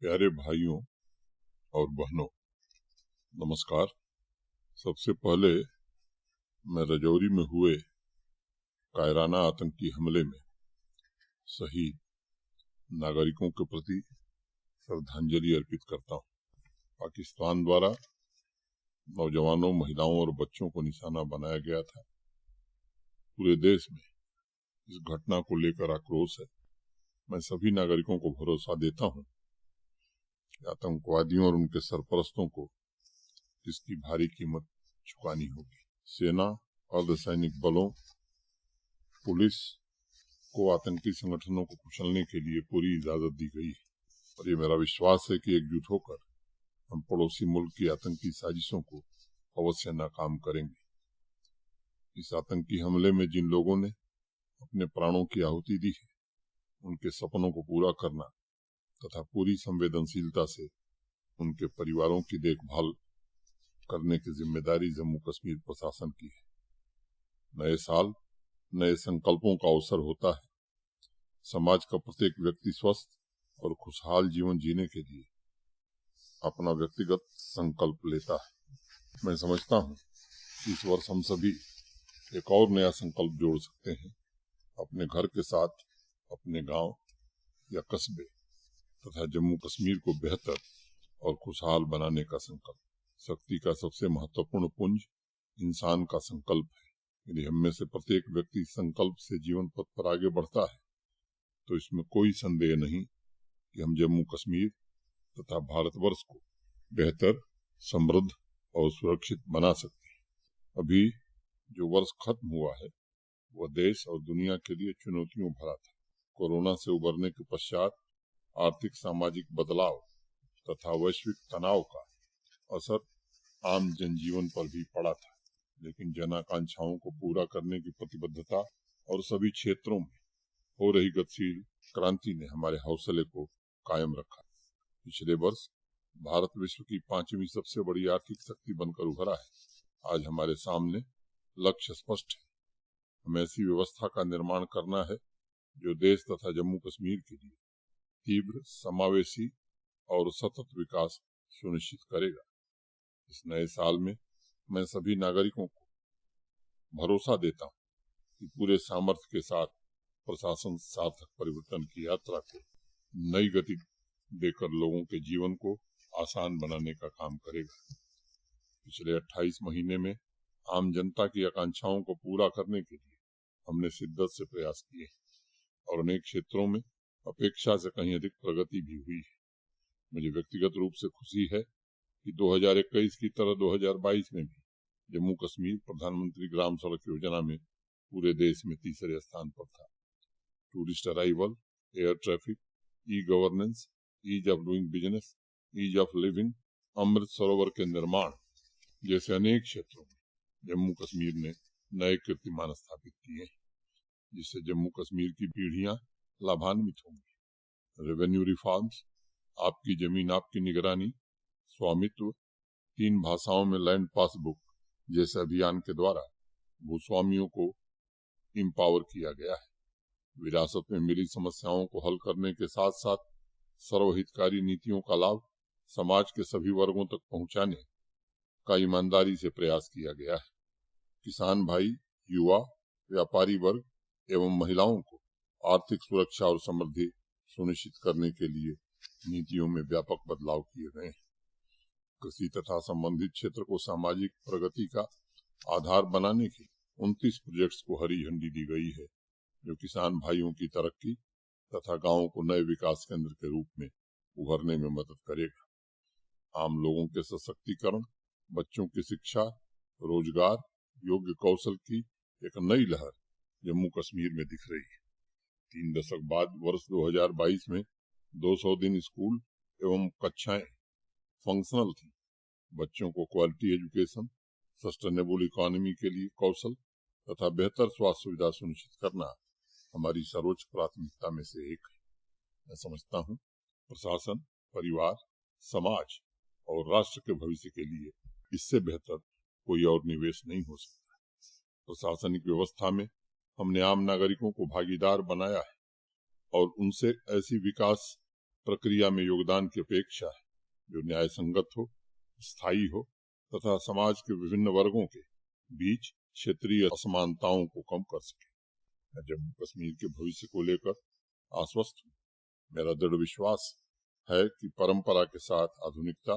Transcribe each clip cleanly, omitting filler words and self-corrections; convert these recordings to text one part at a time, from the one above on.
प्यारे भाइयों और बहनों, नमस्कार। सबसे पहले मैं राजौरी में हुए कायराना आतंकी हमले में शहीद नागरिकों के प्रति श्रद्धांजलि अर्पित करता हूं। पाकिस्तान द्वारा नौजवानों, महिलाओं और बच्चों को निशाना बनाया गया था। पूरे देश में इस घटना को लेकर आक्रोश है। मैं सभी नागरिकों को भरोसा देता हूं कि आतंकवादियों और उनके सरपरस्तों को इसकी भारी कीमत चुकानी होगी। सेना, अर्धसैनिक बलों, पुलिस को आतंकी संगठनों को कुचलने के लिए पूरी इजाजत दी गई है और ये मेरा विश्वास है कि एकजुट होकर हम पड़ोसी मुल्क की आतंकी साजिशों को अवश्य नाकाम करेंगे। इस आतंकी हमले में जिन लोगों ने अपने प्राणों की आहुति दी है, उनके सपनों को पूरा करना तथा पूरी संवेदनशीलता से उनके परिवारों की देखभाल करने की जिम्मेदारी जम्मू कश्मीर प्रशासन की है। नए साल नए संकल्पों का अवसर होता है। समाज का प्रत्येक व्यक्ति स्वस्थ और खुशहाल जीवन जीने के लिए अपना व्यक्तिगत संकल्प लेता है। मैं समझता हूं कि इस वर्ष हम सभी एक और नया संकल्प जोड़ सकते हैं। अपने घर के साथ अपने गांव या कस्बे तथा जम्मू कश्मीर को बेहतर और खुशहाल बनाने का संकल्प। शक्ति का सबसे महत्वपूर्ण पुंज इंसान का संकल्प है। यदि हम में से प्रत्येक व्यक्ति संकल्प से जीवन पथ पर आगे बढ़ता है तो इसमें कोई संदेह नहीं कि हम जम्मू कश्मीर तथा भारतवर्ष को बेहतर, समृद्ध और सुरक्षित बना सकते हैं। अभी जो वर्ष खत्म हुआ है वह देश और दुनिया के लिए चुनौतियों भरा था। कोरोना से उबरने के पश्चात आर्थिक सामाजिक बदलाव तथा वैश्विक तनाव का असर आम जनजीवन पर भी पड़ा था, लेकिन जन आकांक्षाओं को पूरा करने की प्रतिबद्धता और सभी क्षेत्रों में हो रही गतिशील क्रांति ने हमारे हौसले को कायम रखा। पिछले वर्ष भारत विश्व की 5वीं सबसे बड़ी आर्थिक शक्ति बनकर उभरा है। आज हमारे सामने लक्ष्य स्पष्ट है। हमें ऐसी व्यवस्था का निर्माण करना है जो देश तथा जम्मू कश्मीर के लिए तीव्र, समावेशी और सतत विकास सुनिश्चित करेगा। इस नए साल में मैं सभी नागरिकों को भरोसा देता हूं कि पूरे सामर्थ्य के साथ प्रशासन सार्थक परिवर्तन की यात्रा को नई गति देकर लोगों के जीवन को आसान बनाने का काम करेगा। पिछले 28 महीने में आम जनता की आकांक्षाओं को पूरा करने के लिए हमने शिद्दत से प्रयास किए और अनेक क्षेत्रों में अपेक्षा से कहीं अधिक प्रगति भी हुई है। मुझे व्यक्तिगत रूप से खुशी है कि 2021 की तरह 2022 में भी जम्मू कश्मीर प्रधानमंत्री ग्राम सड़क योजना में पूरे देश में तीसरे स्थान पर था। Tourist arrival, air traffic, e governance, ease of doing business, ease of living, Amrit Sarovar के निर्माण जैसे अनेक क्षेत्रों में जम्मू कश्मीर ने नए कीर्तिमान स्थापित किए हैं, जिससे जम्मू कश्मीर की पीढ़ियां लाभान्वित होंगी। रेवेन्यू रिफॉर्म्स, आपकी जमीन आपकी निगरानी, स्वामित्व, 3 भाषाओं में लैंड पासबुक जैसे अभियान के द्वारा भूस्वामियों को एम्पावर किया गया है। विरासत में मिली समस्याओं को हल करने के साथ साथ सर्वहितकारी नीतियों का लाभ समाज के सभी वर्गों तक पहुंचाने का ईमानदारी से प्रयास किया गया है। किसान भाई, युवा, व्यापारी वर्ग एवं महिलाओं को आर्थिक सुरक्षा और समृद्धि सुनिश्चित करने के लिए नीतियों में व्यापक बदलाव किए गए हैं। कृषि तथा संबंधित क्षेत्र को सामाजिक प्रगति का आधार बनाने के 29 प्रोजेक्ट्स को हरी झंडी दी गई है, जो किसान भाइयों की तरक्की तथा गांवों को नए विकास केंद्र के रूप में उभरने में मदद करेगा। आम लोगों के सशक्तिकरण, बच्चों की शिक्षा, रोजगार, योग्य कौशल की एक नई लहर जम्मू कश्मीर में दिख रही है। 3 दशक बाद वर्ष 2022 में 200 दिन स्कूल एवं कक्षाएं फंक्शनल थी। बच्चों को क्वालिटी एजुकेशन, सस्टेनेबल इकोनॉमी के लिए कौशल तथा बेहतर स्वास्थ्य सुविधा सुनिश्चित करना हमारी सर्वोच्च प्राथमिकता में से एक है। मैं समझता हूं प्रशासन, परिवार, समाज और राष्ट्र के भविष्य के लिए इससे बेहतर कोई और निवेश नहीं हो सकता। प्रशासनिक व्यवस्था में हमने आम नागरिकों को भागीदार बनाया है और उनसे ऐसी विकास प्रक्रिया में योगदान की अपेक्षा है जो न्याय संगत हो, स्थायी हो तथा समाज के विभिन्न वर्गों के बीच क्षेत्रीय असमानताओं को कम कर सके। मैं जम्मू कश्मीर के भविष्य को लेकर आश्वस्त हूँ। मेरा दृढ़ विश्वास है कि परंपरा के साथ आधुनिकता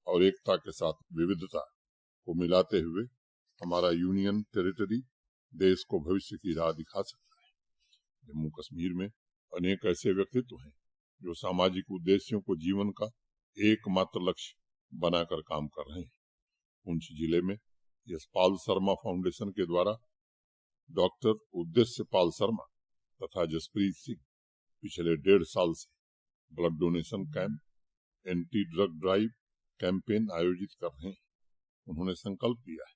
और एकता के साथ विविधता को मिलाते हुए हमारा यूनियन टेरिटरी देश को भविष्य की राह दिखा सकता है। जम्मू कश्मीर में अनेक ऐसे व्यक्तित्व हैं जो सामाजिक उद्देश्यों को जीवन का एकमात्र लक्ष्य बनाकर काम कर रहे हैं। पुंछ जिले में यशपाल शर्मा फाउंडेशन के द्वारा डॉक्टर उद्देश्य पाल शर्मा तथा जसप्रीत सिंह पिछले 1.5 साल से blood donation camp, anti drug drive campaign आयोजित कर रहे हैं। उन्होंने संकल्प लिया है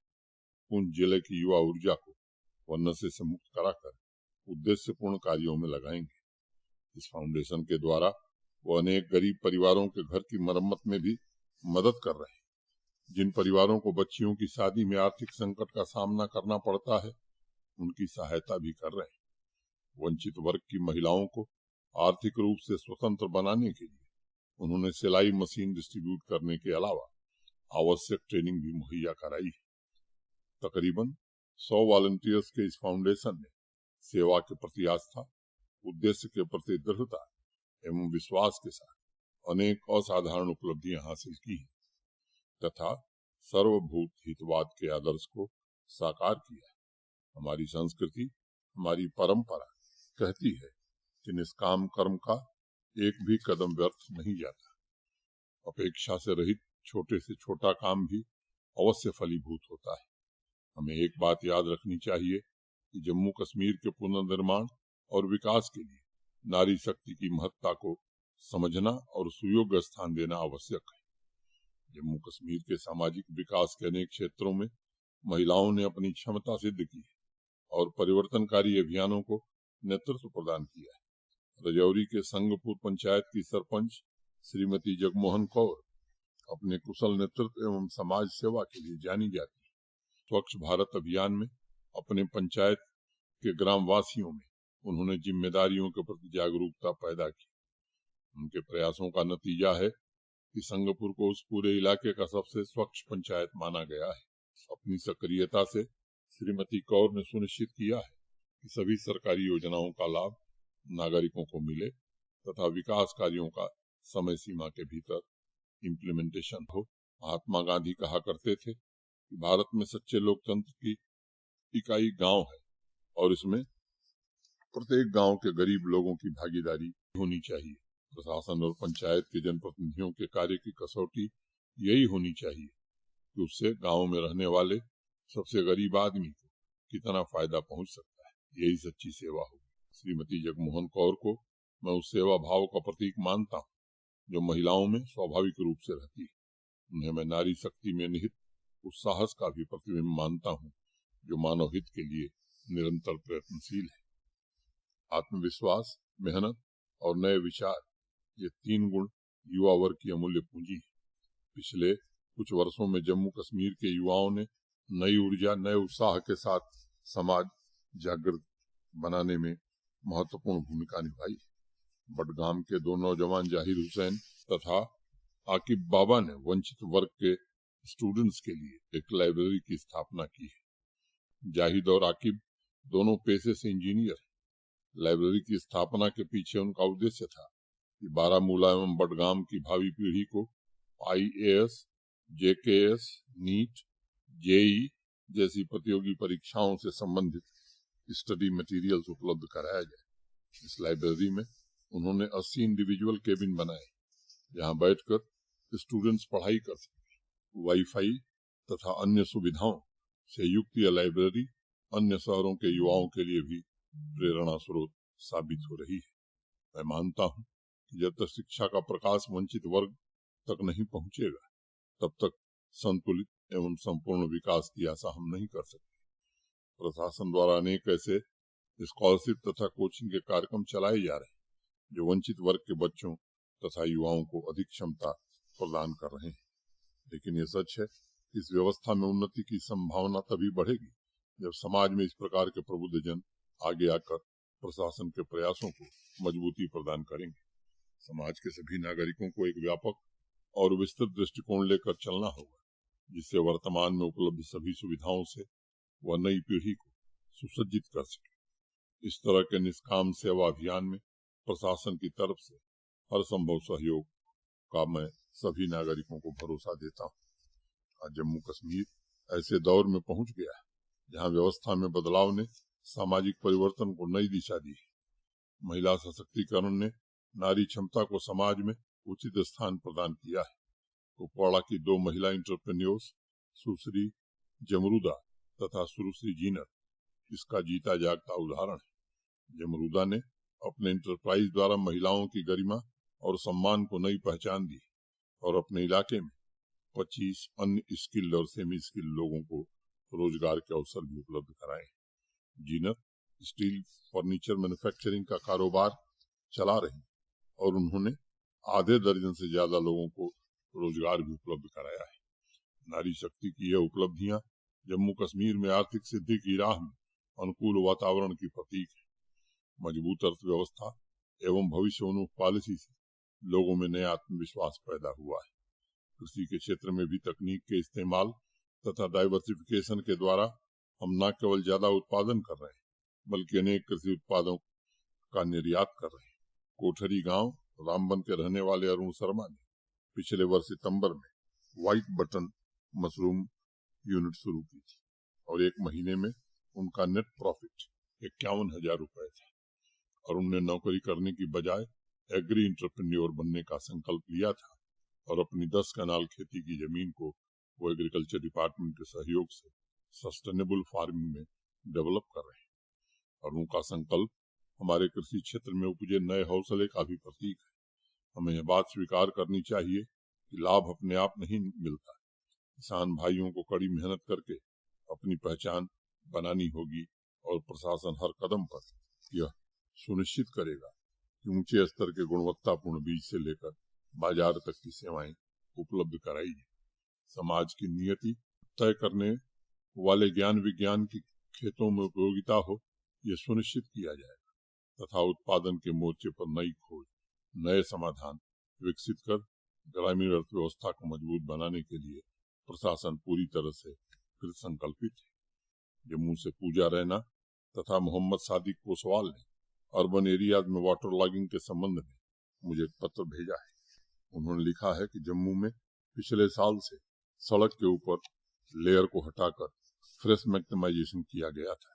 पुंछ जिले की युवा ऊर्जा को नशे से मुक्त कराकर उद्देश्यपूर्ण कार्यों में लगाएंगे। इस फाउंडेशन के द्वारा वो अनेक गरीब परिवारों के घर की मरम्मत में भी मदद कर रहे हैं। जिन परिवारों को बच्चियों की शादी में आर्थिक संकट का सामना करना पड़ता है, उनकी सहायता भी कर रहे हैं। वंचित वर्ग की महिलाओं को आर्थिक रूप से स्वतंत्र बनाने के लिए उन्होंने सिलाई मशीन डिस्ट्रीब्यूट करने के अलावा आवश्यक ट्रेनिंग भी मुहैया कराई है। तकरीबन 100 वॉलंटियर्स के इस फाउंडेशन ने सेवा के प्रति आस्था, उद्देश्य के प्रति दृढ़ता एवं विश्वास के साथ अनेक असाधारण उपलब्धियां हासिल की हैं तथा सर्वभूत हितवाद के आदर्श को साकार किया है। हमारी संस्कृति, हमारी परंपरा कहती है कि निष्काम कर्म का एक भी कदम व्यर्थ नहीं जाता। अपेक्षा से रहित छोटे से छोटा काम भी अवश्य फलीभूत होता है। हमें एक बात याद रखनी चाहिए कि जम्मू कश्मीर के पुनर्निर्माण और विकास के लिए नारी शक्ति की महत्ता को समझना और सुयोग्य स्थान देना आवश्यक है। जम्मू कश्मीर के सामाजिक विकास के अनेक क्षेत्रों में महिलाओं ने अपनी क्षमता सिद्ध की है और परिवर्तनकारी अभियानों को नेतृत्व प्रदान किया है। रजौरी के संगपुर पंचायत की सरपंच श्रीमती जगमोहन कौर अपने कुशल नेतृत्व एवं समाज सेवा के लिए जानी जाती है। स्वच्छ भारत अभियान में अपने पंचायत के ग्रामवासियों में उन्होंने जिम्मेदारियों के प्रति जागरूकता पैदा की। उनके प्रयासों का नतीजा है कि संगपुर को उस पूरे इलाके का सबसे स्वच्छ पंचायत माना गया है। अपनी सक्रियता से श्रीमती कौर ने सुनिश्चित किया है कि सभी सरकारी योजनाओं का लाभ नागरिकों को मिले तथा विकास कार्यों का समय सीमा के भीतर इम्प्लीमेंटेशन हो। महात्मा गांधी कहा करते थे कि भारत में सच्चे लोकतंत्र की इकाई गांव है और इसमें प्रत्येक गांव के गरीब लोगों की भागीदारी होनी चाहिए। प्रशासन और पंचायत के जनप्रतिनिधियों के कार्य की कसौटी यही होनी चाहिए कि उससे गांव में रहने वाले सबसे गरीब आदमी को कितना फायदा पहुंच सकता है। यही सच्ची सेवा होगी। श्रीमती जगमोहन कौर को मैं उस सेवा भाव का प्रतीक मानता हूँ जो महिलाओं में स्वाभाविक रूप से रहती है। उन्हें मैं नारी शक्ति में निहित उस साहस का भी प्रतिबिंब मानता हूँ जो मानव हित के लिए निरंतर प्रयत्नशील है। आत्मविश्वास, मेहनत और नए विचार, ये 3 गुण युवा वर्ग की अमूल्य पूंजी है। पिछले कुछ वर्षों में जम्मू कश्मीर के युवाओं ने नई ऊर्जा, नए उत्साह के साथ समाज जागृत बनाने में महत्वपूर्ण भूमिका निभाई। बडगाम के 2 नौजवान जाहिर हुसैन तथा आकिब बाबा ने वंचित वर्ग के स्टूडेंट्स के लिए एक लाइब्रेरी की स्थापना की है। जाहिद और आकिब दोनों पेशे से इंजीनियर। लाइब्रेरी की स्थापना के पीछे उनका उद्देश्य था कि बारामूला एवं बडगाम की भावी पीढ़ी को IAS, JKS, नीट, JEE जैसी प्रतियोगी परीक्षाओं से संबंधित स्टडी मटेरियल्स उपलब्ध कराया जाए। इस लाइब्रेरी में उन्होंने 80 इंडिविजुअल केबिन बनाए जहां बैठकर स्टूडेंट्स पढ़ाई कर सके। वाईफाई तथा अन्य सुविधाओं से युक्त यह लाइब्रेरी अन्य शहरों के युवाओं के लिए भी प्रेरणा स्रोत साबित हो रही है। मैं मानता हूं कि जब तक शिक्षा का प्रकाश वंचित वर्ग तक नहीं पहुंचेगा तब तक संतुलित एवं संपूर्ण विकास की आशा हम नहीं कर सकते। प्रशासन द्वारा अनेक ऐसे स्कॉलरशिप तथा कोचिंग के कार्यक्रम चलाए जा रहे हैं जो वंचित वर्ग के बच्चों तथा युवाओं को अधिक क्षमता प्रदान कर रहे हैं। लेकिन ये सच है कि इस व्यवस्था में उन्नति की संभावना तभी बढ़ेगी जब समाज में इस प्रकार के प्रबुद्धजन आगे आकर प्रशासन के प्रयासों को मजबूती प्रदान करेंगे। समाज के सभी नागरिकों को एक व्यापक और विस्तृत दृष्टिकोण लेकर चलना होगा, जिससे वर्तमान में उपलब्ध सभी सुविधाओं से वह नई पीढ़ी को सुसज्जित कर सके। इस तरह के निष्काम सेवा अभियान में प्रशासन की तरफ से हर संभव सहयोग का मैं सभी नागरिकों को भरोसा देता हूँ। आज जम्मू कश्मीर ऐसे दौर में पहुंच गया है जहां व्यवस्था में बदलाव ने सामाजिक परिवर्तन को नई दिशा दी है। महिला सशक्तिकरण ने नारी क्षमता को समाज में उचित स्थान प्रदान किया है। कुपवाड़ा की 2 महिला एंटरप्रेन्योर्स सुश्री जमरूदा तथा सुश्री जीनत इसका जीता जागता उदाहरण है। जमरूदा ने अपने एंटरप्राइज द्वारा महिलाओं की गरिमा और सम्मान को नई पहचान दी और अपने इलाके में 25 अन्य स्किल्ड और सेमी स्किल्ड लोगों को रोजगार के अवसर भी उपलब्ध कराए। जीनत स्टील फर्नीचर मैन्युफैक्चरिंग का कारोबार चला रही और उन्होंने आधे दर्जन से ज्यादा लोगों को रोजगार भी उपलब्ध कराया है। नारी शक्ति की यह उपलब्धियां जम्मू कश्मीर में आर्थिक सिद्धि की राह में अनुकूल वातावरण की प्रतीक है। मजबूत अर्थव्यवस्था एवं भविष्योन्मुख पॉलिसी से लोगों में नया आत्मविश्वास पैदा हुआ है। कृषि के क्षेत्र में भी तकनीक के इस्तेमाल तथा डाइवर्सिफिकेशन के द्वारा हम न केवल ज्यादा उत्पादन कर रहे हैं बल्कि अनेक कृषि उत्पादों का निर्यात कर रहे हैं। कोठरी गांव रामबन के रहने वाले अरुण शर्मा ने पिछले वर्ष सितंबर में व्हाइट बटन मशरूम यूनिट शुरू की थी और 1 महीने में उनका नेट प्रॉफिट 51,000 रुपए था। अरुण ने नौकरी करने की बजाय एग्री एंटरप्रेन्योर बनने का संकल्प लिया था और अपनी 10 कनाल खेती की जमीन को वो एग्रीकल्चर डिपार्टमेंट के सहयोग से सस्टेनेबल फार्मिंग में डेवलप कर रहे हैं। अरुण का संकल्प हमारे कृषि क्षेत्र में उपजे नए हौसले का भी प्रतीक है। हमें यह बात स्वीकार करनी चाहिए कि लाभ अपने आप नहीं मिलता। किसान भाइयों को कड़ी मेहनत करके अपनी पहचान बनानी होगी और प्रशासन हर कदम पर यह सुनिश्चित करेगा कि ऊंचे स्तर के गुणवत्तापूर्ण बीज से लेकर बाजार तक की सेवाएं उपलब्ध कराई जाए। समाज की नियति तय करने वाले ज्ञान विज्ञान की खेतों में उपयोगिता हो, यह सुनिश्चित किया जाएगा तथा उत्पादन के मोर्चे पर नई खोज, नए समाधान विकसित कर ग्रामीण अर्थव्यवस्था को मजबूत बनाने के लिए प्रशासन पूरी तरह से कृत संकल्पित है। जम्मू से पूजा रैना तथा मोहम्मद सादिक कोसवाल ने अर्बन एरियाज में वाटर लॉगिंग के संबंध में मुझे एक पत्र भेजा है। उन्होंने लिखा है कि जम्मू में पिछले साल से सड़क के ऊपर लेयर को हटाकर फ्रेश मैग्नेमाइजेशन किया गया था,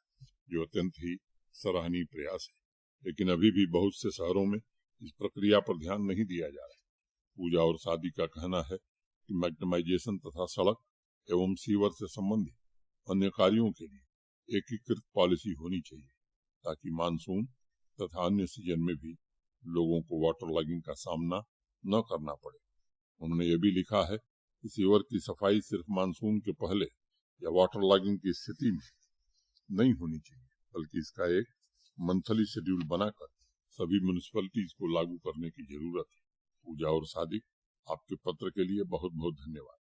जो अत्यंत ही सराहनीय प्रयास है, लेकिन अभी भी बहुत से शहरों में इस प्रक्रिया पर ध्यान नहीं दिया जा रहा है। पूजा और शादी का कहना है कि मैग्नेमाइजेशन तथा सड़क एवं सीवर से संबंधित अन्य कार्यों के लिए एकीकृत पॉलिसी होनी चाहिए ताकि मानसून तथा अन्य सीजन में भी लोगों को वाटर लॉगिंग का सामना न करना पड़े। उन्होंने ये भी लिखा है कि सीवर की सफाई सिर्फ मानसून के पहले या वाटर लॉगिंग की स्थिति में नहीं होनी चाहिए, बल्कि इसका एक मंथली शेड्यूल बनाकर सभी म्युनिसिपैलिटीज को लागू करने की जरूरत है। पूजा और सादिक, आपके पत्र के लिए बहुत बहुत धन्यवाद।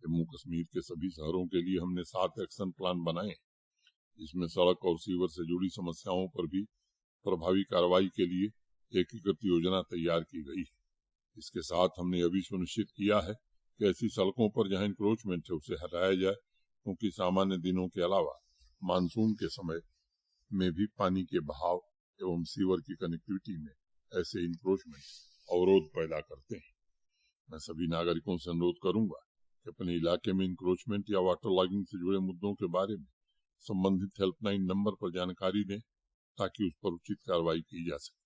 जम्मू कश्मीर के सभी शहरों के लिए हमने 7 एक्शन प्लान बनाए, जिसमें सड़क और सीवर से जुड़ी समस्याओं पर भी प्रभावी कार्रवाई के लिए एकीकृत योजना तैयार की गई है। इसके साथ हमने यह भी सुनिश्चित किया है कि ऐसी सड़कों पर जहां इंक्रोचमेंट है उसे हटाया जाए, क्योंकि सामान्य दिनों के अलावा मानसून के समय में भी पानी के बहाव एवं सीवर की कनेक्टिविटी में ऐसे इंक्रोचमेंट अवरोध पैदा करते हैं। मैं सभी नागरिकों से अनुरोध करूंगा कि अपने इलाके में इंक्रोचमेंट या वाटर लॉगिंग से जुड़े मुद्दों के बारे में संबंधित हेल्पलाइन नंबर पर जानकारी दें ताकि उस पर उचित कार्रवाई की जा सके।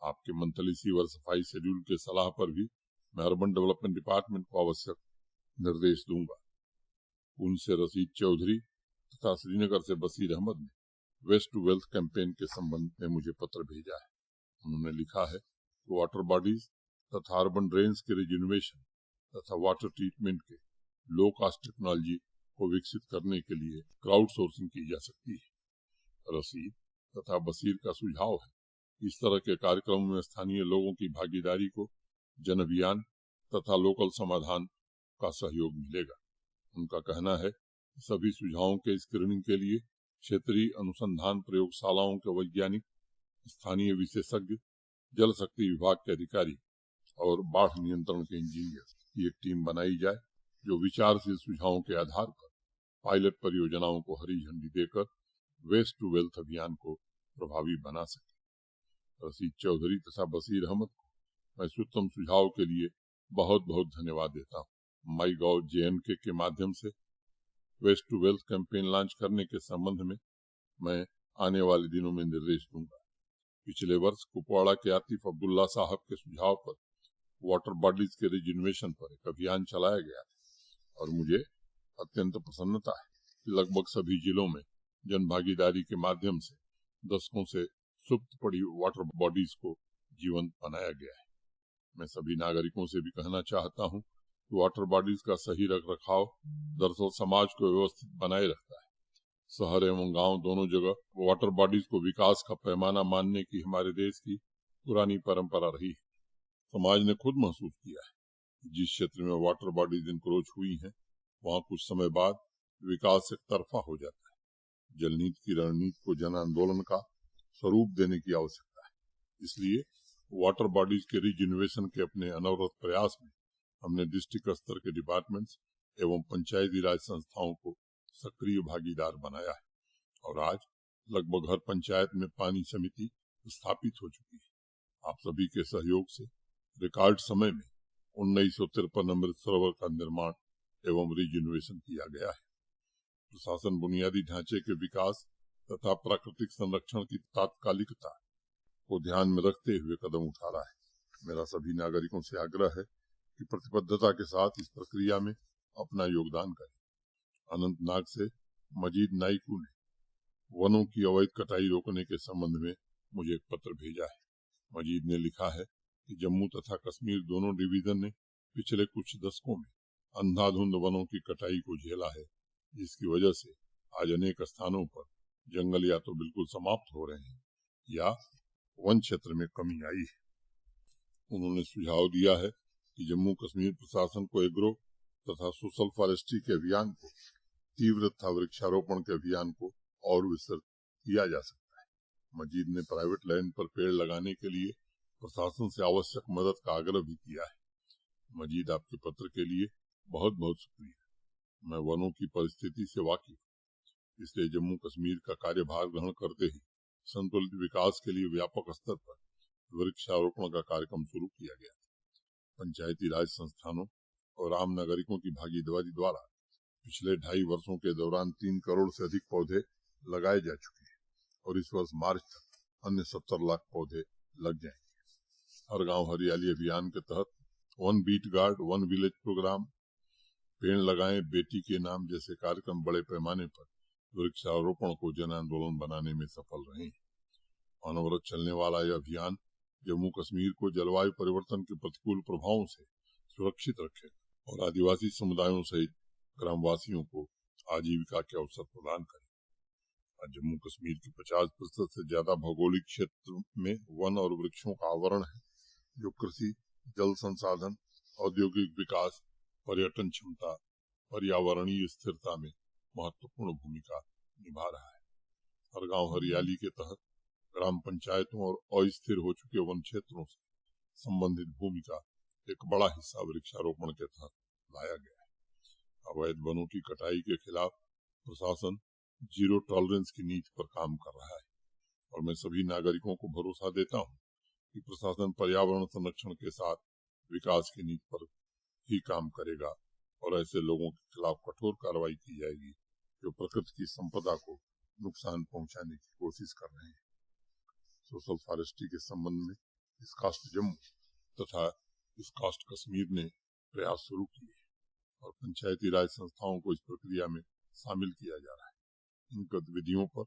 आपके मंथली सीवर सफाई शेड्यूल के सलाह पर भी मैं अर्बन डेवलपमेंट डिपार्टमेंट को आवश्यक निर्देश दूंगा। उनसे रशीद चौधरी तथा श्रीनगर से बशीर अहमद ने वेस्ट टू वेल्थ कैंपेन के संबंध में मुझे पत्र भेजा है। उन्होंने लिखा है कि वाटर बॉडीज तथा अर्बन ड्रेन्स के रिजिनोवेशन तथा वाटर ट्रीटमेंट के लो कॉस्ट टेक्नोलॉजी को विकसित करने के लिए क्राउड सोर्सिंग की जा सकती है। रशीद तथा बशीर का सुझाव है इस तरह के कार्यक्रमों में स्थानीय लोगों की भागीदारी को जन अभियान तथा लोकल समाधान का सहयोग मिलेगा। उनका कहना है कि सभी सुझावों के स्क्रीनिंग के लिए क्षेत्रीय अनुसंधान प्रयोगशालाओं के वैज्ञानिक, स्थानीय विशेषज्ञ जल शक्ति विभाग के अधिकारी और बाढ़ नियंत्रण के इंजीनियर की एक टीम बनाई जाए जो विचारशील सुझावों के आधार पर पायलट परियोजनाओं को हरी झंडी देकर वेस्ट टू वेल्थ अभियान को प्रभावी बना सके। रशीद चौधरी तथा बशीर अहमद को मैं उत्तम सुझाव के लिए बहुत बहुत धन्यवाद देता हूँ। माई गॉव JNK के माध्यम से waste to wealth campaign launch करने के संबंध में मैं आने वाले दिनों में निर्देश दूंगा। पिछले वर्ष कुपवाड़ा के आतिफ अब्दुल्ला साहब के सुझाव पर वाटर बॉडीज के रिजर्वेशन पर एक अभियान चलाया गया और मुझे अत्यंत प्रसन्नता है कि लगभग सभी जिलों में जन भागीदारी के माध्यम से दशकों से सुप्त पड़ी वाटर बॉडीज को जीवंत बनाया गया है। मैं सभी नागरिकों से भी कहना चाहता हूं कि वाटर बॉडीज का सही रख रखाव दरअसल समाज को व्यवस्थित बनाए रखता है। शहर एवं गांव दोनों जगह वाटर बॉडीज को विकास का पैमाना मानने की हमारे देश की पुरानी परंपरा रही है। समाज ने खुद महसूस किया है जिस क्षेत्र में वाटर बॉडीज इंक्रोच हुई हैं वहां कुछ समय बाद विकास एक तरफा हो जाता है। जल नीति की रणनीति को जन आंदोलन का स्वरूप देने की आवश्यकता है। इसलिए वाटर बॉडीज के रिजनरेशन के अपने अनवरत प्रयास में हमने डिस्ट्रिक्ट स्तर के डिपार्टमेंट्स एवं पंचायती राज संस्थाओं को सक्रिय भागीदार बनाया है और आज लगभग हर पंचायत में पानी समिति स्थापित हो चुकी है। आप सभी के सहयोग से रिकॉर्ड समय में 1953 अमृत सरोवर का निर्माण एवं रिजनरेशन किया गया है। प्रशासन बुनियादी ढांचे के विकास तथा प्राकृतिक संरक्षण की तात्कालिकता को ध्यान में रखते हुए कदम उठा रहा है। मेरा सभी नागरिकों से आग्रह है कि प्रतिबद्धता के साथ इस प्रक्रिया में अपना योगदान करें। अनंतनाग से मजीद नाइकू ने वनों की अवैध कटाई रोकने के संबंध में मुझे एक पत्र भेजा है। मजीद ने लिखा है कि जम्मू तथा कश्मीर दोनों डिवीजन ने पिछले कुछ दशकों में अंधाधुंध वनों की कटाई को झेला है, जिसकी वजह से आज अनेक स्थानों पर जंगल या तो बिल्कुल समाप्त हो रहे हैं या वन क्षेत्र में कमी आई है। उन्होंने सुझाव दिया है कि जम्मू कश्मीर प्रशासन को एग्रो तथा सोशल फॉरेस्ट्री के अभियान को तीव्र तथा वृक्षारोपण के अभियान को और विस्तृत किया जा सकता है। मजीद ने प्राइवेट लैंड पर पेड़ लगाने के लिए प्रशासन से आवश्यक मदद का आग्रह भी किया है। मजीद, आपके पत्र के लिए बहुत बहुत शुक्रिया। मैं वनों की परिस्थिति से वाकिफ, इसलिए जम्मू कश्मीर का कार्यभार ग्रहण करते ही संतुलित विकास के लिए व्यापक स्तर पर वृक्षारोपण का कार्यक्रम शुरू किया गया। पंचायती राज संस्थानों और आम नागरिकों की भागीदारी द्वारा पिछले 2.5 वर्षों के दौरान 3 करोड़ से अधिक पौधे लगाए जा चुके हैं और इस वर्ष मार्च तक अन्य 70 लाख पौधे लग जाएंगे। हर गांव हरियाली अभियान के तहत वन बीट गार्ड, वन विलेज प्रोग्राम, पेड़ लगाएं बेटी के नाम जैसे कार्यक्रम बड़े पैमाने पर वृक्षारोपण को जन आंदोलन बनाने में सफल रहे हैं। अनवरत चलने वाला यह अभियान जम्मू कश्मीर को जलवायु परिवर्तन के प्रतिकूल प्रभावों से सुरक्षित रखे और आदिवासी समुदायों सहित ग्रामवासियों को आजीविका के अवसर प्रदान करे। आज जम्मू कश्मीर के 50% से ज्यादा भौगोलिक क्षेत्र में वन और वृक्षों का आवरण है, जो कृषि, जल संसाधन, औद्योगिक विकास, पर्यटन क्षमता, पर्यावरणीय स्थिरता में महत्वपूर्ण भूमिका निभा रहा है। हर गांव हरियाली के तहत ग्राम पंचायतों और अस्थिर हो चुके वन क्षेत्रों से संबंधित भूमि का एक बड़ा हिस्सा वृक्षारोपण के तहत लाया गया है। अवैध वनों की कटाई के खिलाफ प्रशासन जीरो टॉलरेंस की नीति पर काम कर रहा है और मैं सभी नागरिकों को भरोसा देता हूं कि प्रशासन पर्यावरण संरक्षण के साथ विकास की नीति पर ही काम करेगा और ऐसे लोगों के खिलाफ कठोर कार्रवाई की जाएगी जो प्रकृति की संपदा को नुकसान पहुंचाने की कोशिश कर रहे हैं। सोशल फॉरेस्ट्री के संबंध में स्कास्ट जम्मू तथा स्कास्ट कश्मीर ने प्रयास शुरू किए और पंचायती राज संस्थाओं को इस प्रक्रिया में शामिल किया जा रहा है। इन गतिविधियों पर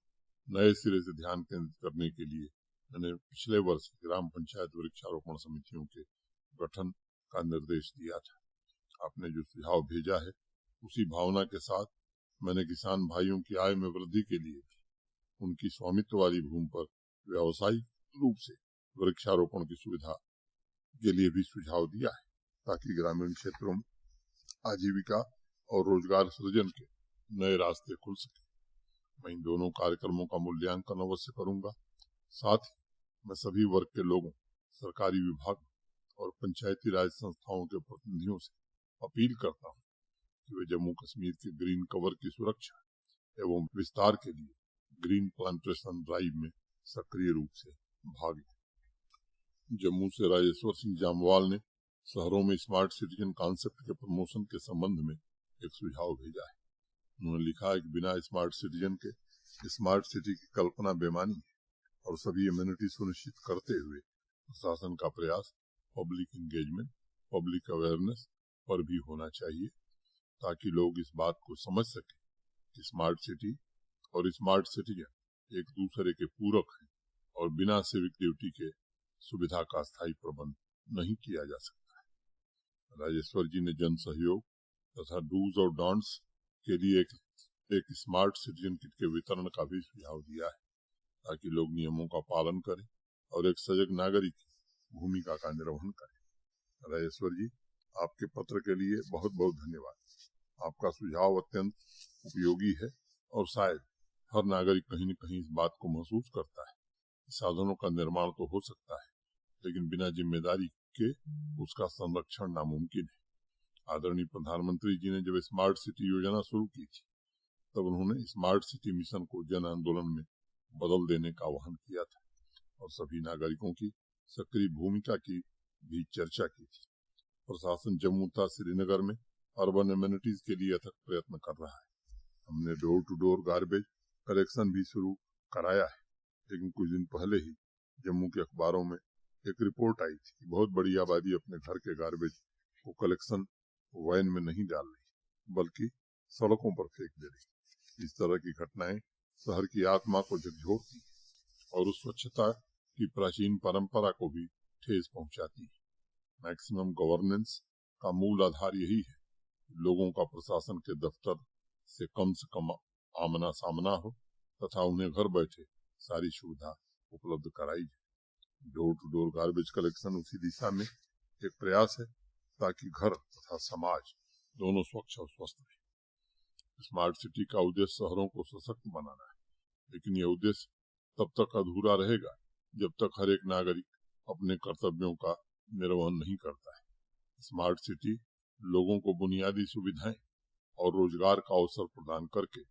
नए सिरे से ध्यान केंद्रित करने के लिए मैंने पिछले वर्ष ग्राम पंचायत वृक्षारोपण समितियों के गठन का निर्देश दिया था। आपने जो सुझाव भेजा है उसी भावना के साथ मैंने किसान भाइयों की आय में वृद्धि के लिए भी उनकी स्वामित्व वाली भूमि पर व्यावसायिक रूप से वृक्षारोपण की सुविधा के लिए भी सुझाव दिया है, ताकि ग्रामीण क्षेत्रों में आजीविका और रोजगार सृजन के नए रास्ते खुल सके। मैं इन दोनों कार्यक्रमों का मूल्यांकन अवश्य करूंगा। साथ ही मैं सभी वर्ग के लोगों, सरकारी विभागों और पंचायती राज संस्थाओं के प्रतिनिधियों से अपील करता हूँ कि वे जम्मू कश्मीर के ग्रीन कवर की सुरक्षा एवं विस्तार के लिए ग्रीन प्लांटेशन ड्राइव में सक्रिय रूप से भाग लें। जम्मू से राजेश्वर सिंह जामवाल ने शहरों में स्मार्ट सिटीजन कॉन्सेप्ट के प्रमोशन के संबंध में एक सुझाव भेजा है। उन्होंने लिखा है कि बिना स्मार्ट सिटीजन के स्मार्ट सिटी की कल्पना बेमानी है और सभी एम्यूनिटी सुनिश्चित करते हुए प्रशासन का प्रयास पब्लिक इंगेजमेंट, पब्लिक अवेयरनेस पर भी होना चाहिए ताकि लोग इस बात को समझ सकें कि स्मार्ट सिटी और स्मार्ट सिटीजन एक दूसरे के पूरक हैं और बिना सिविक ड्यूटी के सुविधा का स्थायी प्रबंध नहीं किया जा सकता है। राजेश्वर जी ने जन सहयोग तथा डूज और डोंट्स के लिए एक स्मार्ट सिटीजन किट के वितरण का भी सुझाव दिया है ताकि लोग नियमों का पालन करें और एक सजग नागरिक की भूमिका का निर्वहन करें। राजेश्वर जी, आपके पत्र के लिए बहुत बहुत धन्यवाद। आपका सुझाव अत्यंत उपयोगी है और शायद हर नागरिक कहीं न कहीं इस बात को महसूस करता है। साधनों का निर्माण तो हो सकता है लेकिन बिना जिम्मेदारी के उसका संरक्षण नामुमकिन है। आदरणीय प्रधानमंत्री जी ने जब स्मार्ट सिटी योजना शुरू की थी तब उन्होंने स्मार्ट सिटी मिशन को जन आंदोलन में बदल देने का आह्वान किया था और सभी नागरिकों की सक्रिय भूमिका की भी चर्चा की थी। प्रशासन जम्मू तथा श्रीनगर में अर्बन एम्यूनिटीज के लिए अथक प्रयत्न कर रहा है। हमने door to door garbage collection भी शुरू कराया है, लेकिन कुछ दिन पहले ही जम्मू के अखबारों में एक रिपोर्ट आई थी कि बहुत बड़ी आबादी अपने घर के गार्बेज को कलेक्शन वैन में नहीं डाल रही बल्कि सड़कों पर फेंक दे रही। इस तरह की घटनाएं शहर की आत्मा को झकझोरती और उस स्वच्छता की प्राचीन परंपरा को भी ठेस पहुंचाती है। मैक्सिमम गवर्नेंस का मूल आधार यही है, लोगों का प्रशासन के दफ्तर से कम आमना सामना हो तथा उन्हें घर बैठे सारी सुविधा उपलब्ध कराई जाए। Door to door garbage collection उसी दिशा में एक प्रयास है ताकि घर तथा समाज दोनों स्वच्छ और स्वस्थ रहे। स्मार्ट सिटी का उद्देश्य शहरों को सशक्त बनाना है, लेकिन यह उद्देश्य तब तक अधूरा रहेगा जब तक हर एक नागरिक अपने कर्तव्यों का निर्वहन नहीं करता है। स्मार्ट सिटी लोगों को बुनियादी सुविधाएं और रोजगार का अवसर प्रदान करके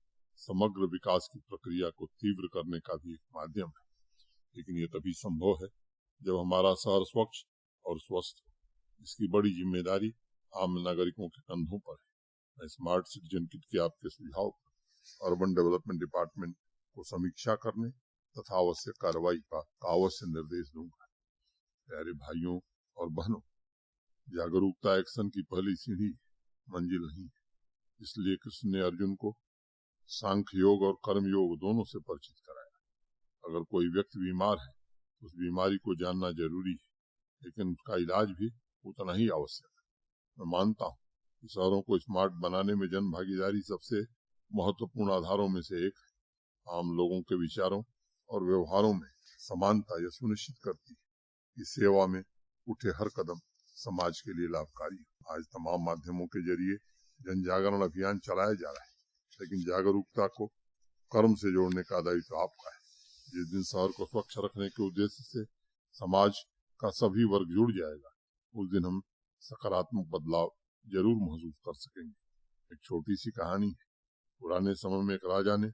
समग्र विकास की प्रक्रिया को तीव्र करने का भी एक माध्यम है, लेकिन यह तभी संभव है जब हमारा शहर स्वच्छ और स्वस्थ हो। इसकी बड़ी जिम्मेदारी आम नागरिकों के कंधों पर है। मैं स्मार्ट सिटीजन किट के आपके सुझाव पर अर्बन डेवलपमेंट डिपार्टमेंट को समीक्षा करने तथा आवश्यक कार्रवाई का अवश्य निर्देश दूंगा। प्यारे भाइयों और बहनों, जागरूकता एक्शन की पहली सीढ़ी मंजिल नहीं है, इसलिए कृष्ण ने अर्जुन को सांख्य योग और कर्म योग दोनों से परिचित कराया। अगर कोई व्यक्ति बीमार है तो उस बीमारी को जानना जरूरी है, लेकिन उसका इलाज भी उतना ही आवश्यक है। मैं मानता हूँ कि शहरों को स्मार्ट बनाने में जन भागीदारी सबसे महत्वपूर्ण आधारों में से एक है। आम लोगों के विचारों और व्यवहारों में समानता यह सुनिश्चित करती है कि सेवा में उठे हर कदम समाज के लिए लाभकारी हो। आज तमाम माध्यमों के जरिए जन जागरण अभियान चलाया जा रहा है, लेकिन जागरूकता को कर्म से जोड़ने का दायित्व आपका है। जिस दिन शहर को स्वच्छ रखने के उद्देश्य से समाज का सभी वर्ग जुड़ जाएगा, उस दिन हम सकारात्मक बदलाव जरूर महसूस कर सकेंगे। एक छोटी सी कहानी है। पुराने समय में एक राजा ने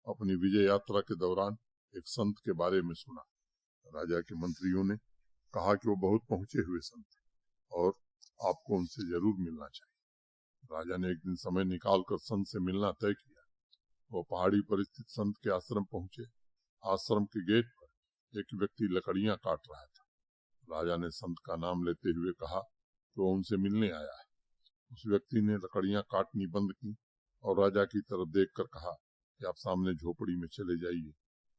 अपनी विजय यात्रा के दौरान एक संत के बारे में सुना। राजा के मंत्रियों ने कहा कि वो बहुत पहुंचे हुए संत हैं और आपको उनसे जरूर मिलना चाहिए। राजा ने एक दिन समय निकालकर संत से मिलना तय किया। वो पहाड़ी पर स्थित संत के आश्रम पहुंचे। आश्रम के गेट पर एक व्यक्ति लकड़ियां काट रहा था। राजा ने संत का नाम लेते हुए कहा कि वो उनसे मिलने आया है। उस व्यक्ति ने लकड़ियां काटनी बंद की और राजा की तरफ देखकर कहा कि आप सामने झोपड़ी में चले जाइए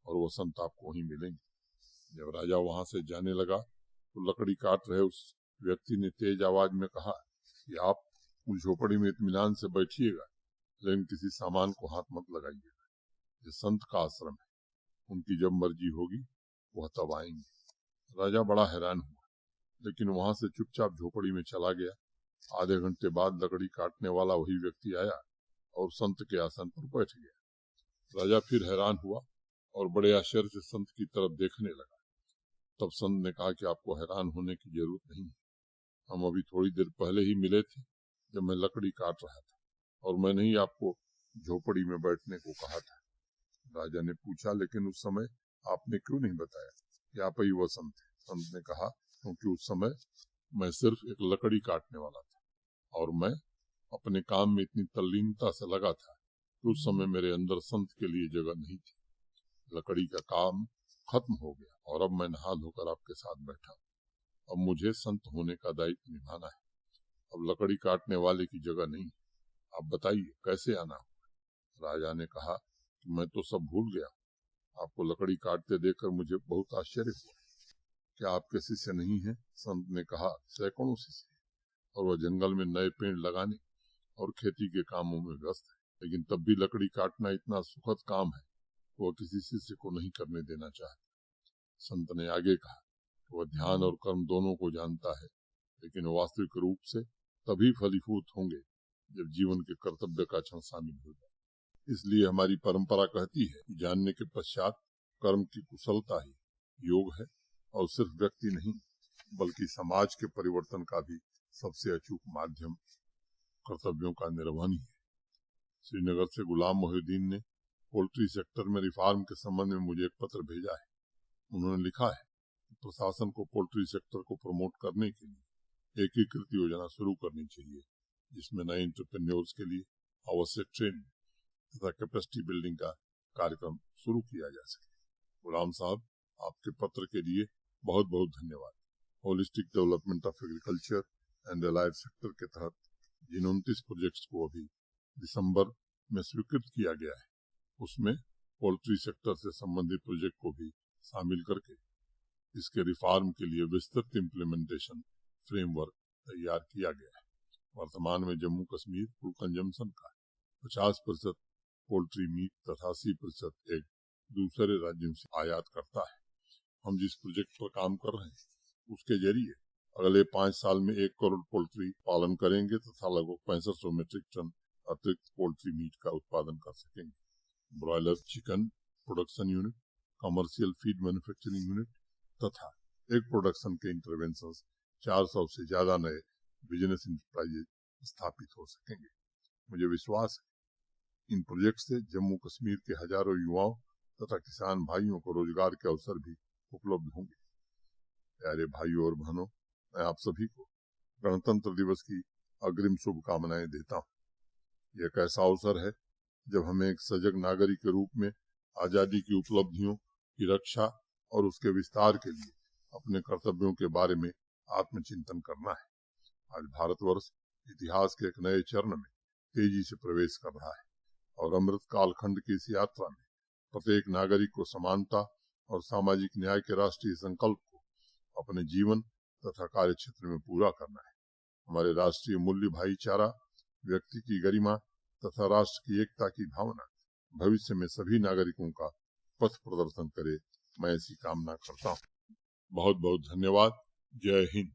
और वो संत आपको वहीं मिलेंगे। जब राजा वहां से जाने लगा तो लकड़ी काट रहे उस व्यक्ति ने तेज आवाज में कहा कि आप उस झोपड़ी में इत्मीनान से बैठिएगा, लेकिन किसी सामान को हाथ मत लगाइएगा। ये संत का आश्रम है, उनकी जब मर्जी होगी वह तब आएंगे। राजा बड़ा हैरान हुआ, लेकिन वहां से चुपचाप झोपड़ी में चला गया। आधे घंटे बाद लकड़ी काटने वाला वही व्यक्ति आया और संत के आसन पर बैठ गया। राजा फिर हैरान हुआ और बड़े आश्चर्य से संत की तरफ देखने लगा। तब संत ने कहा कि आपको हैरान होने की जरूरत नहीं है, हम अभी थोड़ी देर पहले ही मिले थे जब मैं लकड़ी काट रहा था, और मैंने ही आपको झोपड़ी में बैठने को कहा था। राजा ने पूछा, लेकिन उस समय आपने क्यों नहीं बताया कि आप ही वह संत थे? संत ने कहा, क्योंकि उस समय मैं सिर्फ एक लकड़ी काटने वाला था, और मैं अपने काम में इतनी तल्लीनता से लगा था कि उस समय मेरे अंदर संत के लिए जगह नहीं थी। लकड़ी का काम खत्म हो गया और अब मैं नहा धोकर आपके साथ बैठा। अब मुझे संत होने का दायित्व निभाना है। अब लकड़ी काटने वाले की जगह नहीं। आप बताइए कैसे आना हुआ? राजा ने कहा कि मैं तो सब भूल गया। आपको लकड़ी काटते देखकर मुझे बहुत आश्चर्य हुआ। क्या आपके शिष्य नहीं है? संत ने कहा, सैकड़ों शिष्य, और वह जंगल में नए पेड़ लगाने और खेती के कामों में व्यस्त है, लेकिन तब भी लकड़ी काटना इतना सुखद काम है, वह किसी शिष्य को नहीं करने देना चाहता। संत ने आगे कहा, वह ध्यान और कर्म दोनों को जानता है, लेकिन वास्तविक रूप से तभी फलीभूत होंगे जब जीवन के कर्तव्य का क्षण शामिल हो जाए। इसलिए हमारी परंपरा कहती है कि जानने के पश्चात कर्म की कुशलता ही योग है, और सिर्फ व्यक्ति नहीं बल्कि समाज के परिवर्तन का भी सबसे अचूक माध्यम कर्तव्यों का निर्वहन ही है। श्रीनगर से गुलाम मोहिउद्दीन ने पोल्ट्री सेक्टर में रिफॉर्म के संबंध में मुझे एक पत्र भेजा है। उन्होंने लिखा है कि प्रशासन को पोल्ट्री सेक्टर को प्रमोट करने के लिए एकीकृत योजना शुरू करनी चाहिए, जिसमें नए एंटरप्रेन्योर्स के लिए आवश्यक ट्रेनिंग तथा कैपेसिटी बिल्डिंग का कार्यक्रम शुरू किया जा सके। गुलाम साहब, आपके पत्र के लिए बहुत बहुत धन्यवाद। Holistic development of agriculture and allied sector के तहत जिन 29 प्रोजेक्ट्स को अभी दिसंबर में स्वीकृत किया गया है, उसमें पोल्ट्री सेक्टर से संबंधित प्रोजेक्ट को भी शामिल करके इसके रिफॉर्म के लिए विस्तृत इम्प्लीमेंटेशन फ्रेमवर्क तैयार किया गया है। वर्तमान में जम्मू कश्मीर कुल कंजम्पशन का 50% पोल्ट्री मीट तथा 80% एग दूसरे राज्यों से आयात करता है। हम जिस प्रोजेक्ट पर काम कर रहे हैं उसके जरिए अगले 5 साल में 1 करोड़ पोल्ट्री पालन करेंगे तथा लगभग 6500 मीट्रिक टन अतिरिक्त पोल्ट्री मीट का उत्पादन कर सकेंगे। Broiler chicken production unit, commercial feed manufacturing unit तथा एग प्रोडक्शन के इंटरवेंशन 400 से ज्यादा नए बिजनेस इंटरप्राइजेज स्थापित हो सकेंगे। मुझे विश्वास है इन प्रोजेक्ट से जम्मू कश्मीर के हजारों युवाओं तथा किसान भाइयों को रोजगार के अवसर भी उपलब्ध होंगे। प्यारे भाइयों और बहनों, मैं आप सभी को गणतंत्र दिवस की अग्रिम शुभकामनाएं देता हूँ। यह एक ऐसा अवसर है जब हमें एक सजग नागरिक के रूप में आजादी की उपलब्धियों की रक्षा और उसके विस्तार के लिए अपने कर्तव्यों के बारे में आत्मचिंतन करना है। आज भारतवर्ष इतिहास के एक नए चरण में तेजी से प्रवेश कर रहा है और अमृत कालखंड की इस यात्रा में प्रत्येक नागरिक को समानता और सामाजिक न्याय के राष्ट्रीय संकल्प को अपने जीवन तथा कार्य क्षेत्र में पूरा करना है। हमारे राष्ट्रीय मूल्य भाईचारा, व्यक्ति की गरिमा तथा राष्ट्र की एकता की भावना भविष्य में सभी नागरिकों का पथ प्रदर्शन करे, मैं ऐसी कामना करता हूँ। बहुत बहुत धन्यवाद। जय हिंद।